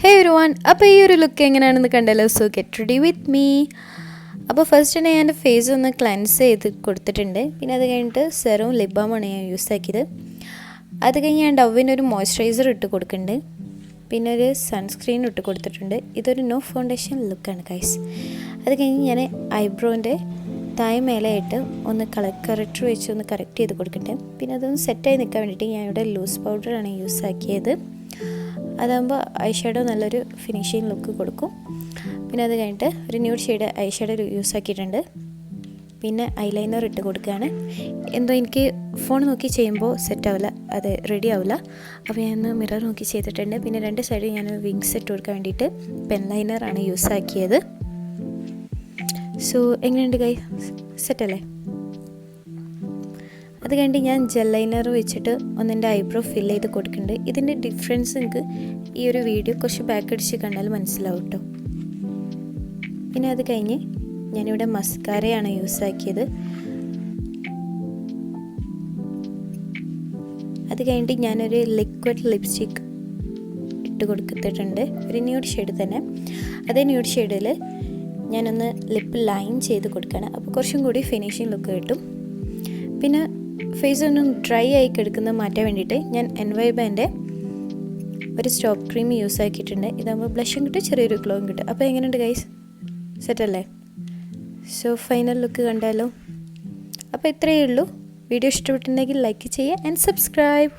ഹേ everyone, അപ്പോൾ ഈ ഒരു ലുക്ക് എങ്ങനെയാണെന്ന് കണ്ടല്ലോ. So get ready with me. അപ്പോൾ ഫസ്റ്റ് തന്നെ ഞാൻ എൻ്റെ ഫേസ് ഒന്ന് ക്ലെൻസ് ചെയ്ത് കൊടുത്തിട്ടുണ്ട്. പിന്നെ അത് കഴിഞ്ഞിട്ട് സെറും ലിപ് ബാമാണ് ഞാൻ യൂസ് ആക്കിയത്. അത് കഴിഞ്ഞ് ഞാൻ ഡവിനൊരു മോയ്സ്ചറൈസർ ഇട്ട് കൊടുക്കുന്നുണ്ട്. പിന്നെ ഒരു സൺസ്ക്രീൻ ഇട്ട് കൊടുത്തിട്ടുണ്ട്. ഇതൊരു നോ ഫൗണ്ടേഷൻ ലുക്കാണ് ഗൈസ്. അത് കഴിഞ്ഞ് ഞാൻ ഐബ്രോൻ്റെ താഴെ മേലെയായിട്ട് ഒന്ന് കറക്റ്റർ വെച്ച് ഒന്ന് കറക്റ്റ് ചെയ്ത് കൊടുക്കുന്നുണ്ട്. പിന്നെ അതൊന്ന് സെറ്റായി നിൽക്കാൻ വേണ്ടിയിട്ട് ഞാനിവിടെ ലൂസ് പൗഡറാണ് യൂസ് ആക്കിയത്. അതാകുമ്പോൾ ഐ ഷാഡോ നല്ലൊരു ഫിനിഷിങ് ലുക്ക് കൊടുക്കും. പിന്നെ അത് കഴിഞ്ഞിട്ട് ഒരു nude shade I shadow use ആക്കിയിട്ടുണ്ട്. പിന്നെ ഐലൈനർ ഇട്ട് കൊടുക്കുകയാണ്. എന്തോ എനിക്ക് ഫോൺ നോക്കി ചെയ്യുമ്പോൾ സെറ്റാവില്ല, അത് റെഡി ആവില്ല. അപ്പോൾ ഞാൻ മിറർ നോക്കി ചെയ്തിട്ടുണ്ട്. പിന്നെ രണ്ട് സൈഡിൽ ഞാൻ വിങ്സ് ഇട്ട് കൊടുക്കാൻ വേണ്ടിയിട്ട് പെൻ ലൈനറാണ് യൂസ് ആക്കിയത്. സോ എങ്ങനെയുണ്ട് ഗൈ, സെറ്റല്ലേ? അത് കഴിഞ്ഞിട്ട് ഞാൻ ജെൽ ലൈനർ വെച്ചിട്ട് ഒന്നെൻ്റെ ഐബ്രോ ഫില്ല് ചെയ്ത് കൊടുക്കുന്നുണ്ട്. ഇതിൻ്റെ ഡിഫറൻസ് നിങ്ങൾക്ക് ഈ ഒരു വീഡിയോ കുറച്ച് ബാക്ക് അടിച്ച് കണ്ടാൽ മനസ്സിലാവും കേട്ടോ. പിന്നെ അത് കഴിഞ്ഞ് ഞാനിവിടെ മസ്കാരയാണ് യൂസ് ആക്കിയത്. അത് കഴിഞ്ഞിട്ട് ഞാനൊരു ലിക്വിഡ് ലിപ്സ്റ്റിക് ഇട്ട് കൊടുത്തിട്ടുണ്ട്, ഒരു ന്യൂഡ് ഷെയ്ഡ് തന്നെ. അതേ ന്യൂഡ് ഷെയ്ഡിൽ ഞാനൊന്ന് ലിപ്പ് ലൈൻ ചെയ്ത് കൊടുക്കുകയാണ്. അപ്പോൾ കുറച്ചും കൂടി ഫിനിഷിങ് ലുക്ക് കിട്ടും. പിന്നെ ഫേസ് ഒന്നും ഡ്രൈ ആയി കിടക്കുന്നത് മാറ്റാൻ വേണ്ടിയിട്ട് ഞാൻ എൻവൈബൻ്റെ ഒരു സ്റ്റോപ്പ് ക്രീം യൂസ് ആക്കിയിട്ടുണ്ട്. ഇതാകുമ്പോൾ ബ്ലഷും കിട്ടും, ചെറിയൊരു ഗ്ലോയും കിട്ടും. അപ്പോൾ എങ്ങനെയുണ്ട് ഗൈസ്, സെറ്റല്ലേ? സോ ഫൈനൽ ലുക്ക് കണ്ടാലോ. അപ്പോൾ ഇത്രയേ ഉള്ളൂ. വീഡിയോ ഇഷ്ടപ്പെട്ടിട്ടുണ്ടെങ്കിൽ ലൈക്ക് ചെയ്യുക ആൻഡ് സബ്സ്ക്രൈബ്.